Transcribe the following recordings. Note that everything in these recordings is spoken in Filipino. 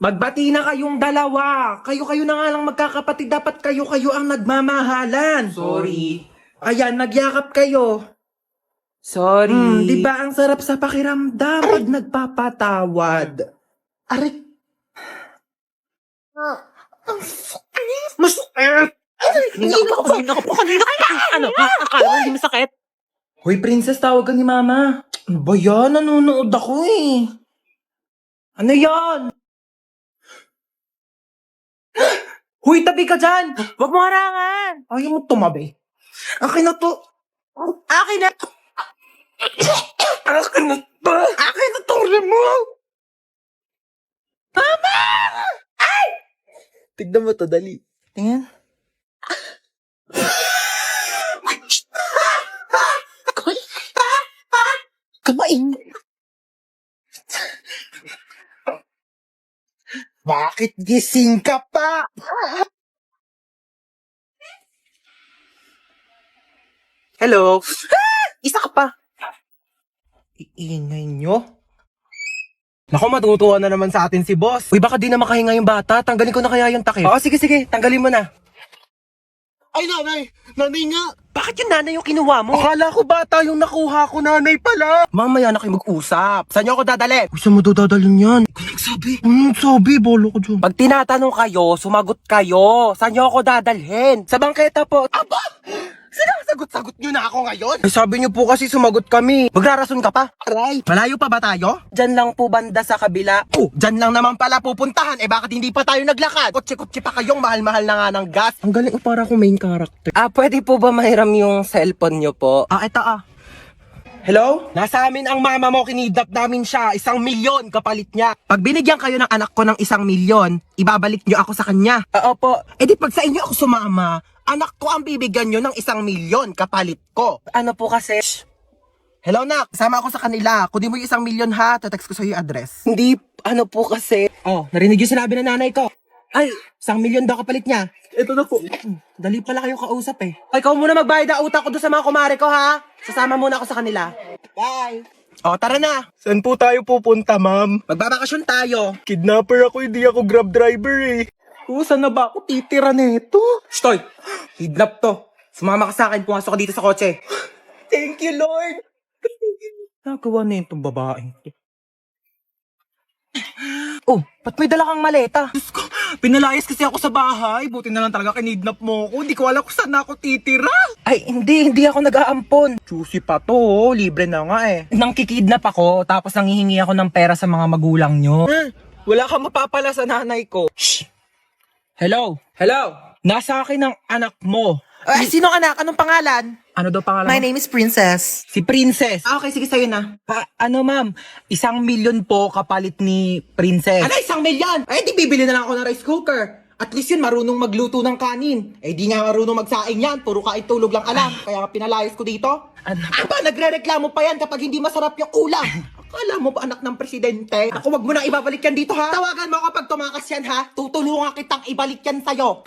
Magbati na kayong dalawa. Kayo-kayo na nga lang magkakapatid. Dapat kayo-kayo ang nagmamahalan. Sorry. Ayan, nagyakap kayo. Sorry. Di ba ang sarap sa pakiramdam pag nagpapatawad? Aray. Masakit! Kanina ka po. Ano? Akala mo hindi masakit? Hoy, princess, tawag ka ni mama. Ano ba yan? Nanonood ako eh. Ano yan? Hoy, tabi ka dyan! Huwag mo harangan. Ayaw mo tumabi. Akin na to. Akin na. Akin na to. Akin na to, remote. Mama! Ay! Tignan mo to, dali. Tingnan. Kamain. Bakit gising ka pa? Hello. Isa ka pa. Iingay nyo? Naku, matutuwa na naman sa atin si boss. Uy, baka di na makahinga yung bata. Tanggalin ko na kaya yung takip. Oo, sige, tanggalin mo na. Ay, nanay. Nanay nga. Bakit yung nanay yung kinuha mo? Akala ko bata yung nakuha ko, nanay pala. Mamaya na kayo mag-usap. Saan nyo ako dadalhin? Uy, saan mo dadalhin yan? Ikaw nagsabi. Nagsabi, bolo ko dyan. Pag tinatanong kayo, sumagot kayo. Saan nyo ako dadalhin? Sa bangketa po. Aba! Sinasagot-sagot nyo na ako ngayon? Eh, sabi nyo po kasi sumagot kami. Magrarason ka pa? Aray. Malayo pa ba tayo? Diyan lang po banda sa kabila. Oh, diyan lang naman pala pupuntahan. Eh, bakit hindi pa tayo naglakad? Kotse-kotse pa kayong mahal-mahal na nga ng gas. Ang galing, para akong main character. Pwede po ba mahiram yung cellphone nyo po? Ito Hello? Nasa amin ang mama mo, kinidnap namin siya. 1,000,000 kapalit niya. Pag binigyan kayo ng anak ko ng 1,000,000, ibabalik nyo ako sa kanya. Opo. Eh di pag sa inyo ako sumama, anak ko ang bibigyan nyo ng 1,000,000 kapalit ko. Ano po kasi? Hello, nak. Sama ako sa kanila. Kunin mo yung 1,000,000 ha. Tatext ko sa'yo yung address. Hindi, ano po kasi? Oh, narinig yung sinabi ng nanay ko. Ay, 1,000,000 daw kapalit niya. Ito na po. Dali pala kayo kausap eh. Ikaw muna magbayad ang utak ko doon sa mga kumare ko ha. Sasama muna ako sa kanila. Bye. O, tara na. Saan po tayo pupunta, ma'am? Magbabakasyon tayo. Kidnapper ako, hindi ako grab driver eh. Saan na ba ako titira nito? Stoy! Kidnap to. Sumama ka sa akin, pumasok ka dito sa kotse. Thank you, Lord. Nagawa na itong babaeng to. Oh, ba't may dala kang maleta? Diyos ko, pinalayas kasi ako sa bahay. Buti na lang talaga kinidnap mo ako. Hindi ko alam kung saan ako titira. Ay, hindi ako nag-aampon. Juicy pa to, libre na nga eh. Nang kikidnap ako, tapos nanghihingi ako ng pera sa mga magulang nyo. Wala kang mapapala sa nanay ko. Shh! Hello? Nasa akin ang anak mo. Sino anak? Anong pangalan? Ano daw pangalan My mo? name is Princess. Si Princess. Okay, sige sa'yo na. Ma'am, 1,000,000 po kapalit ni Princess. Ano, 1,000,000? Eh, di bibili na lang ako ng rice cooker. At least yun, marunong magluto ng kanin. Eh, di nga marunong magsaing yan. Puro kain tulog lang alam. Kaya pinalayas ko dito. Aba, nagre-reklamo pa yan kapag hindi masarap yung ulam. Akala mo ba anak ng presidente? Ako, wag mo na ibabalik yan dito, ha? Tawagan mo ako pag tumakas yan, ha? Tutulungan kitang ibalik yan sa'yo.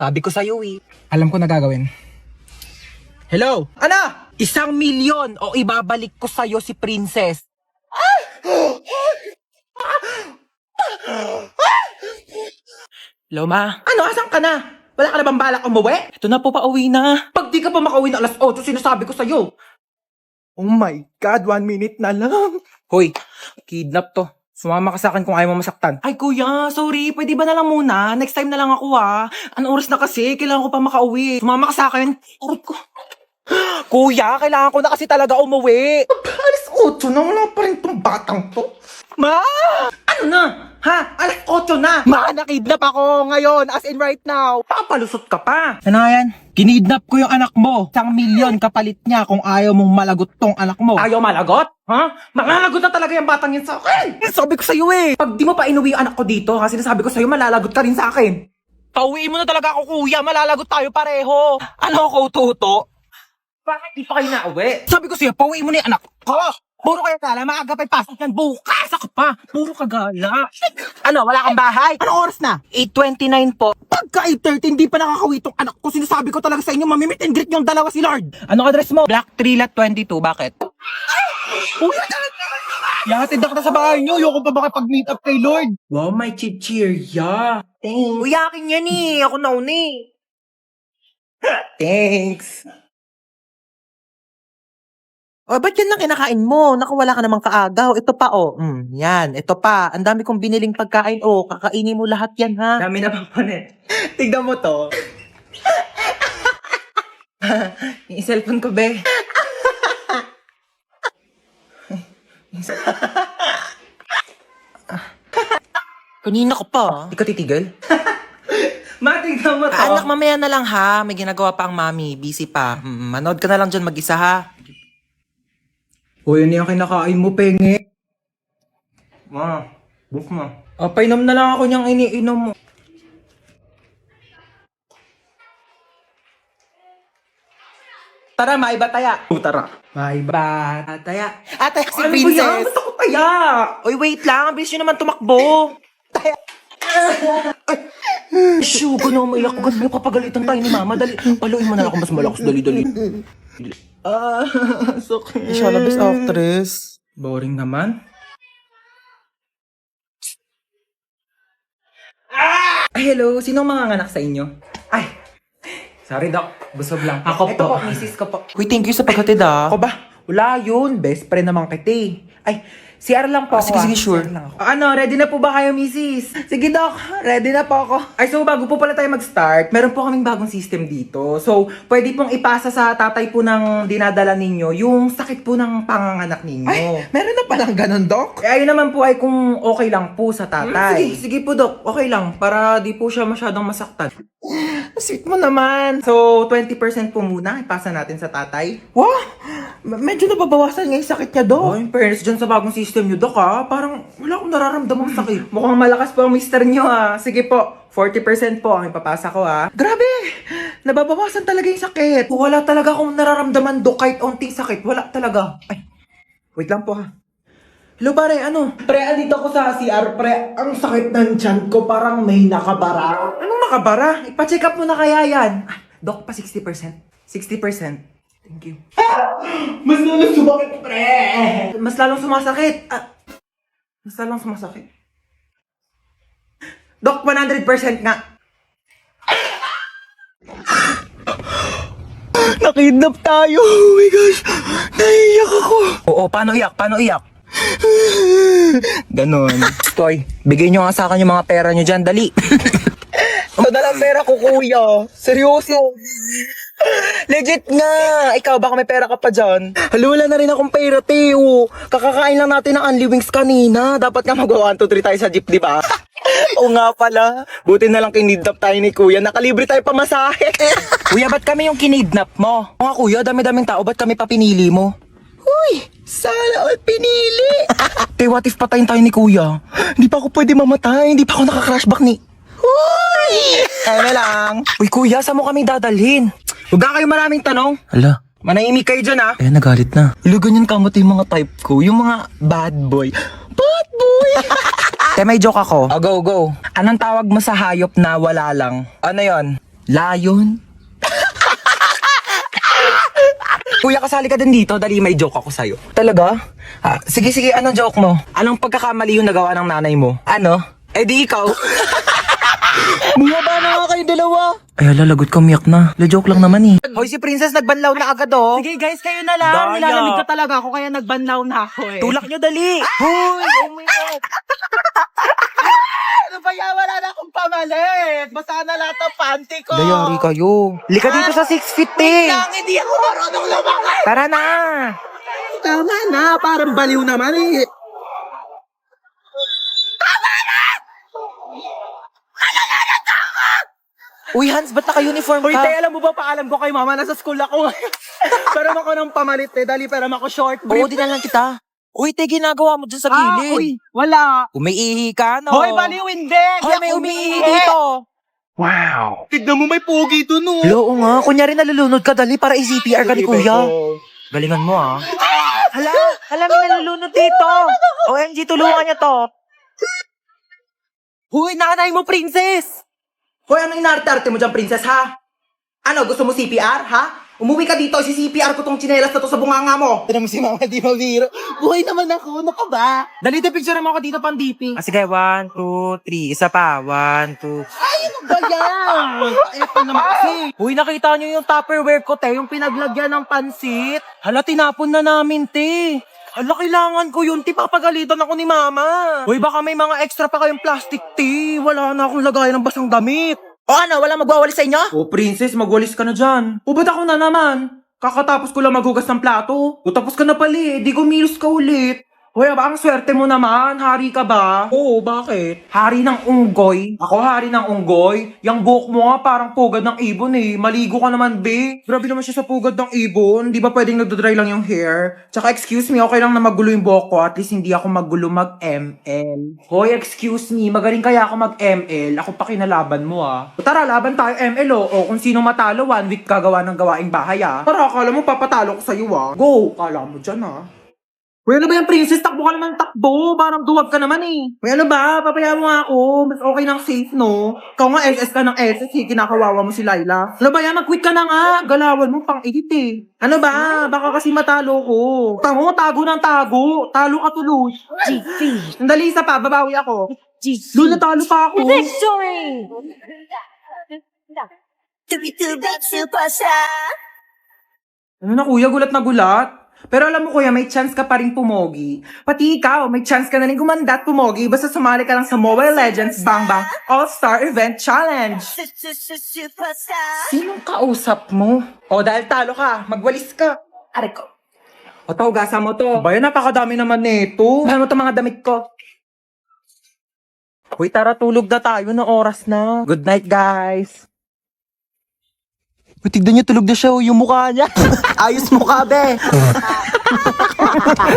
Sabi ko sa'yo eh. Alam ko na gagawin. Hello? Ano? 1,000,000 o ibabalik ko sa'yo si Princess. Hello, ma? Ano, asan ka na? Wala ka na bang balak umuwi? Ito na po, pauwi na. Pag di ka pa makauwi na alas 8, sinasabi ko sa'yo. Oh my God, 1 minute na lang. Hoy, kidnap to. Sumama ka sa akin kung ayaw mo masaktan. Ay kuya, sorry. Pwede ba na lang muna? Next time na lang ako ha. Anong oras na kasi? Kailangan ko pa makauwi. Sumama ka sa akin. Aray ko. Kuya, kailangan ko na kasi talaga umuwi. Alas 8 na, wala pa rin tong batang to. Ma! Ano na? Ha? Alas 8 na. Ma, nakidnap ako ngayon, as in right now. Papalusot ka pa. Ano nga yan? Kinidnap ko yung anak mo. 1,000,000 kapalit niya kung ayaw mong malagot tong anak mo. Ayaw malagot? Ha? Malalagot na talaga yung batang yan sa akin. Sabi ko sa'yo eh. Pag di mo pa inuwi yung anak ko dito, ha, sinasabi ko sa'yo, malalagot ka rin sa akin. Pauwiin mo na talaga ako, kuya. Malalagot tayo pareho. Ano ako, tuto? Bakit di pa kayo nauwi? Sabi ko sa'yo, pauwiin mo na yung anak ko. Puro kayo gala, maaga pa'y pasok yan. Bukas ako pa. Puro kagala. Ano, wala kang bahay? Anong oras na? 8:29 po. Pagka 8:30, hindi pa nakakawi itong anak ko. Sinasabi ko talaga sa inyo, mamimit and greet yung dalawa si Lord. Anong address mo? Black 3 Lot 22. Bakit? Uy, Ihatid na kita sa bahay niyo. Ayoko pa makipag-meet up kay Lord. Wow, may chichirya. Thanks. Uy, akin yan eh. Ako nauna eh. Thanks. O, ba't yan lang kinakain mo? Nakawala ka namang kaagaw. Ito pa, oh. Yan. Ito pa. Ang dami kong biniling pagkain. Oh, kakainin mo lahat yan, ha? Dami na bang panet? Tignan mo to. Yung cellphone ko, be. Kanina ka pa. Di ka titigil? Matignan mo to. Anak, mamaya na lang, ha? May ginagawa pa ang mami. Busy pa. Manood ka na lang dyan mag-isa, ha? Uy, ano yung kinakain mo, penge? Ma, book mo. Painom na lang ako niyang iniinom mo. Tara, maiba taya. Tara. Bye, bye. Taya. Taya si Ano ba yan? Princess. Ba't ako taya? Uy, wait lang. Ang bilis nyo naman tumakbo. Shoo, gano'n maiyak ko. Gano'n papagalitan tayo ni Mama. Dali, paluin mo na ako mas malakas. Dali. Sakit. Siya na best actress. Boring naman. Ay, hello. Sinong mga anak sa inyo? Ay, sorry, Doc. Busog lang. Ako Ito po. po, misis ko po. Uy, thank you sa paghatid, ah. Ako ba? Wala yun. Best friend naman kita eh. Ay, CR lang po ako. sige, sure. CR lang ako. Ano, ready na po ba kayo, misis? Sige, Doc. Ready na po ako. Ay, so bago po pala tayo mag-start, meron po kaming bagong system dito. So, pwede pong ipasa sa tatay po ng dinadala ninyo yung sakit po ng panganganak ninyo. Ay, meron na palang ganun, Doc? Eh, ayun naman po ay kung okay lang po sa tatay. Sige po, Doc. Okay lang. Para di po siya masyadong masaktan. Sweet mo naman. So, 20% po muna ipasa natin sa tatay. Wow! Medyo nababawasan nga yung sakit niya, Doc. Oh, in fairness dyan sa bagong system niyo, Doc, ha? Parang wala akong nararamdamang sakit. Mukhang malakas po ang mister niyo, ha? Sige po, 40% po ang ipapasa ko, ha? Grabe! Nababawasan talaga yung sakit. Wala talaga akong nararamdaman, Doc, kahit onting sakit. Wala talaga. Ay, wait lang po, ha? Hello, pare, ano? Pre, andito ako sa CR, pre. Ang sakit ng tiyan ko, parang may nakabara. Anong nakabara? Ipa-check up mo na kaya yan. Doc, pa 60%. 60%. Thank you. Mas lalong sumakit, pre! Mas lalong sumasakit. Mas lalong sumasakit. Doc, 100% nga. Nakidnap tayo. Oh my gosh. Naiiyak ako. Oo, paano iyak? Ganon. Toy, bigay nyo nga sa akin yung mga pera nyo dyan. Dali. Madalang pera ko, kuya. Seryoso. Legit nga! Ikaw, baka may pera ka pa dyan. Hala, wala na rin akong pera, Teo. Kakakain lang natin ng Unli Wings kanina. Dapat nga mag-1, 2, 3 tayo sa jeep, di ba? Oo nga pala. Buti na lang kinidnap tayo ni Kuya. Nakalibre tayo pamasahe. Kuya, ba't kami yung kinidnap mo? O nga kuya, dami-daming tao, ba't kami pa pinili mo? Uy, sana all pinili. Te, what if patayin tayo ni kuya? Hindi pa ako pwede mamatay. Hindi pa ako naka-crashback ni... Uy! Eme lang. Uy kuya, saan mo kami dadalhin? Huwag na kayo maraming tanong. Hala, Manahimik kayo dyan, ha? kaya nagalit na. Ilo, ganyan kamot yung mga type ko. Yung mga bad boy. Bad boy! Te, may joke ako. Go. Anong tawag mo sa hayop na wala lang? Ano yon? Lion? Kuya, kasali ka din dito. Dali, may joke ako sa'yo. Talaga? Sige, anong joke mo? Anong pagkakamali yung nagawa ng nanay mo? Ano? Eh di ikaw. Bumaba na nga kayo dalawa. Ay, lalagot ka, umiyak na. La-joke lang naman eh. Hoy, si Princess nagbanlaw na agad, oh. Sige guys, kayo na lang. Daya. Nilalamig ka talaga ako kaya nagbanlaw na ako eh. Tulak nyo, dali. Hoy! Oh my God! Ano ba yan? Wala na akong pamalit. Basta na lahat ng panty ko. Dayari kayo. Lika dito sa 6 feet, eh. Lang, hindi ako marunong lumakad. Tara na. Tama na, parang baliw naman eh. Uy, Hans, ba't naka-uniform Hoy, ka? te, alam mo ba, paalam ko kay mama, nasa school ako. Pero ako ng pamalit eh, dali pero ako short Oo, brief. din na lang kita. Uy, te, ginagawa mo dyan sa gilid. Uy, wala. Umiihi ka, no? Hoy, baliw hindi. Hoy, may umiihi dito. Tignan mo, may pogi dun, no. Hello, oo nga. Kunyari nalulunod ka, dali para i-CPR ka ni kuya. Galingan mo, ah. Hala, may nalulunod dito. OMG, tulungan niyo to. Hoy, nanay mo, princess. Hoy, ano inarte-arte mo dyan, princess, ha? Ano, gusto mo CPR, ha? Umuwi ka dito, CCPR ko tong tsinelas na to sa bunganga mo. Tignan mo si Mama, di mabiro. Buhay naman ako, ano ka ba? Dali, picture mo ako dito pang DP. Ah, sige, 1, 2, 3. Isa pa, 1, 2. Ano ba yan? Eto naman kasi. Uy, nakita nyo yung Tupperware ko, te, yung pinaglagyan ng pansit. Hala, tinapon na namin, te. Hala, kailangan ko yun, te, papagalitan ako ni Mama. Uy, baka may mga extra pa kayong plastic, te. Wala na akong lagayan ng basang damit. O ano, walang magwawalis sa inyo? O, princess, magwalis ka na dyan. O, ba't ako na naman? Kakatapos ko lang maghugas ng plato. O, tapos ka na pala eh. Di gumilos ka ulit. Hoy, ang swerte mo naman. Hari ka ba? Oo, bakit? Hari ng unggoy. Ako hari ng unggoy. Yang buhok mo nga parang pugad ng ibon eh. Maligo ka naman, be. Grabe naman siya sa pugad ng ibon. Di ba pwedeng nagdodry lang yung hair? Tsaka excuse me, okay lang na magulo yung buhok ko. At least hindi ako magulo mag-ML. Hoy, excuse me. Magaling kaya ako mag-ML. Ako pa kinalaban mo ah. O tara, laban tayo ML oh. O kung sino matalo, 1 week kagawa ng gawaing bahay ah. Tara, akala mo papatalo ko sa'yo ah. Go! Kala mo dyan ah. Uy, ano ba yan, princess? Takbo ka naman takbo. Parang duwag ka naman eh. Uy, ano ba? Papaya mo nga ako. Mas okay ng safe, no? Ikaw nga SS ka ng SS, eh. Kinakawawa mo si Laila. Ano ba yan? Mag-quit ka na nga. Galawan mo pang edit eh. Ano ba? Baka kasi matalo ko. Tamo, tago ng tago. Talo ka tuloy. GP. Sandali, isa pa. Babawi ako. GC. Doon, natalo pa ako. Victory! Tubig-tubig superstar! Ano na kuya, gulat na gulat. Pero alam mo kuya, may chance ka pa rin pumogi. Pati ikaw, may chance ka na rin gumanda at pumogi basta sumali ka lang sa Mobile Legends Bang Bang All-Star Event Challenge. Superstar! Sinong kausap mo? O dahil talo ka, magwalis ka. Aray ko. O to, gasa mo to. Bayan, napakadami naman nito. Bayan mo to mga damit ko. Uy, tara, tulog na tayo na oras na. Good night, guys. Tignan niyo, tulog na siya, yung mukha niya. Ayos mukha, be.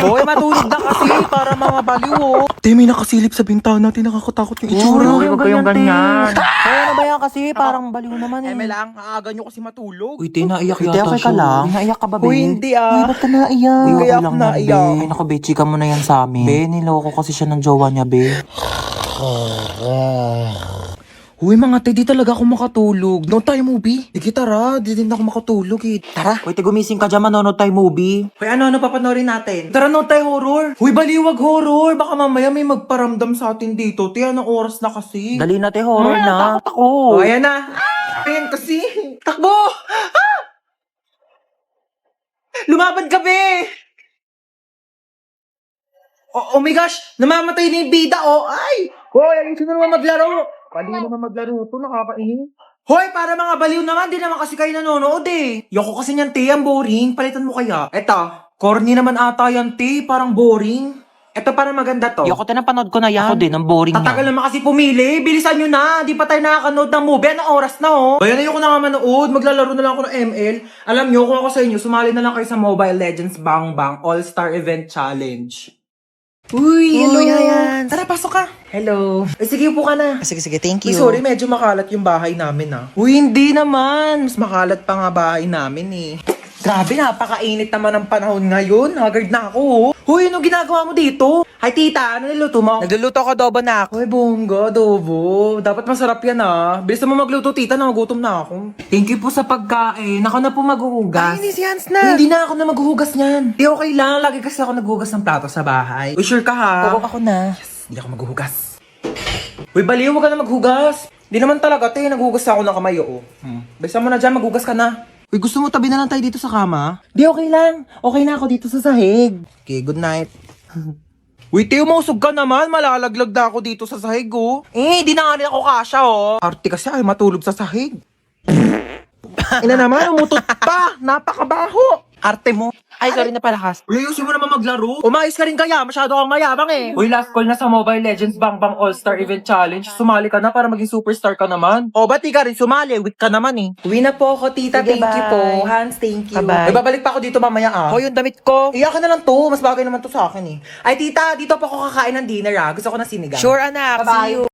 Hoy, matulog na kasi para mga baliw, oh. Te, may nakasilip sa bintana, te, nakakatakot yung itsura. Huwag kayong ganyan. Ay, ano ba yan kasi? Parang baliw naman eh. lang, aaga nyo kasi matulog. Uy, te, naiyak Uy, te, yata okay ka siya. lang? Naiyak ka ba, be? Uy, hindi ah. Ba't ka naiyak? Uy, okay Kaya lang ako yan, naiyak. be. Naku, be, chika mo na yan sa amin. Be, niloko kasi siya ng jowa niya, be. Uy, mga te, di talaga ako makatulog. Noon tayo movie. Sige, tara. Di din ako makatulog eh. Tara. Uy, te, gumising ka dyan, manonood tayo movie. Hoy, ano papanorin natin? Tara, noon tayo horror. Uy, baliwag horror. Baka mamaya may magparamdam sa atin dito. Te, anong oras na kasi? Dali na, te, horror na. Takot ako. Oh, ayan na. Ayan kasi. Takbo! Ah! Lumaban ka, be! Oh my gosh! Namamatay na yung bida, oh! Ay! Hoy, ayun na naman maglaro! Baliw naman maglaro ito, nakakaingin. Hoy, para mga baliw naman, di naman kasi kayo nanonood eh. Yoko kasi niyan, te, ang boring. Palitan mo kaya. Eto, corny naman ata yan, te, parang boring. Eto, parang maganda to. Yoko, te, napanood ko na yan. Ako din, ang boring Tatagal niya. naman kasi pumili. Bilisan nyo na. Di pa tayo nakakanood ng movie. Anong oras na, oh? Bayan, ayoko na nga manood. Maglalaro na lang ako ng ML. Alam nyo, kung ako sa inyo, sumali na lang kayo sa Mobile Legends Bang Bang All-Star Event Challenge. Uy, hello. Yan. Tara, pasok ka. Hello. Ay, sige, upo ka na. Sige, thank Uy, sorry, medyo makalat yung bahay namin, ah. Uy, hindi naman. Mas makalat pa nga bahay namin, eh. Grabe, napakainit naman ang panahon ngayon. Haggard na ako, oh. Huy, ano ginagawa mo dito? Hi, tita. Ano niluto mo? Nagluluto ko adobo na ako. Uy, bongga, adobo. Dapat masarap yan, ah. Bilis mo magluto, tita. Nagugutom na ako. Thank you po sa pagkain. Ako na po maghuhugas. Ay, hindi si Hans na. Hindi na ako na maghuhugas niyan. Di okay lang. Lagi kasi ako naghuhugas ng plato sa bahay. Uy, sure ka, ha? Oo, ako na. Hindi ako maghuhugas. Uy, baliw, huwag ka na maghugas. Hindi naman talaga, te. Naghuhugas ako ng kamay, oo. Bisa mo na dyan, maghugas ka na. Uy, gusto mo tabi na lang tayo dito sa kama? Di, okay lang. Okay na ako dito sa sahig. Okay, good night. Uy, Teo, mausog ka naman. Malalaglag na ako dito sa sahig, oh. Eh, di na nga rin ako kasha, oh. Arte kasi ay matulog sa sahig. Ina naman, umutot pa. Napakabaho. Arte mo. Ay, sorry na palakas. Uy, ayusin mo naman maglaro. Umayos ka rin kaya. Masyado kang mayabang eh. Uy, last call na sa Mobile Legends Bang Bang All-Star Event Challenge. Sumali ka na para maging superstar ka naman. O, ba't di ka rin sumali? Weak ka naman eh. Uwi na po ako, tita. Sige, thank you bye. po. Hans, thank you. Bye-bye. Ay, babalik pa ako dito mamaya ah. Yung damit ko. Iyakin na lang to. Mas bagay naman to sa akin eh. Ay, tita, dito pa ako kakain ng dinner ah. Gusto ko na sinigang. Sure, anak. Bye-bye. See you.